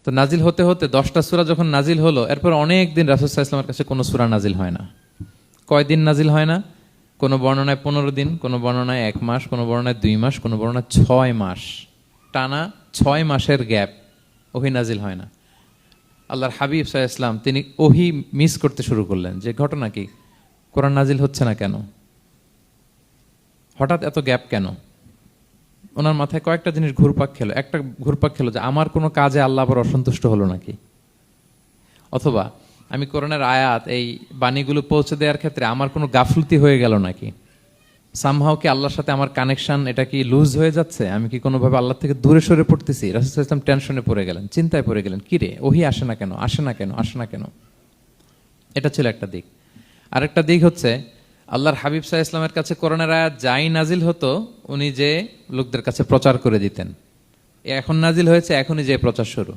তো নাজিল হতে হতে 10টা সূরা যখন নাজিল হলো, এরপর অনেক দিন রাসূল সাল্লাল্লাহু আলাইহি ওয়াসাল্লামের কাছে কোনো সূরা নাজিল হয় না। কয়দিন নাজিল হয় না? কোনো বর্ণনায় 15 দিন, কোনো বর্ণনায় 1 মাস, কোনো বর্ণনায় 2 মাস, কোনো বর্ণনায় 6 মাস, টানা 6 মাসের গ্যাপ ওহী নাজিল হয় না। আল্লাহর হাবিব সাল্লাল্লাহু আলাইহি ওয়াসাল্লাম তিনি ওহী মিস করতে শুরু করলেন, যে ঘটনা কি, কোরআন নাজিল হচ্ছে না কেন, হঠাৎ এত গ্যাপ কেন? ওনার মাথায় কয়েকটা জিনিস ঘুরপাক খেলো। একটা ঘুরপাক খেলো যে আমার কোনো কাজে আল্লাহ আবার অসন্তুষ্ট হলো নাকি, অথবা আমি কোরআনের আয়াত এই বাণীগুলো পৌঁছে দেওয়ার ক্ষেত্রে আমার কোনো গাফলতি হয়ে গেল নাকি, সামহাও কি আল্লাহর সাথে আমার কানেকশন এটা কি লুজ হয়ে যাচ্ছে, আমি কি কোনোভাবে আল্লাহ থেকে দূরে সরে পড়তেছি। রাসূল সাল্লাল্লাহু আলাইহি ওয়াসাল্লাম টেনশনে পড়ে গেলেন, চিন্তায় পড়ে গেলেন, কি রে ওহী আসে না কেন, আসে না কেন, আসে না কেন। এটা ছিল একটা দিক। আরেকটা দিক হচ্ছে আল্লাহর হাবিব সাল্লাল্লাহু আলাইহি ওয়াসাল্লামের কাছে কোরআনের আয়াত যাই নাজিল হতো উনি যে লোকদের কাছে প্রচার করে দিতেন, এখন নাজিল হয়েছে এখনই যে প্রচার শুরু।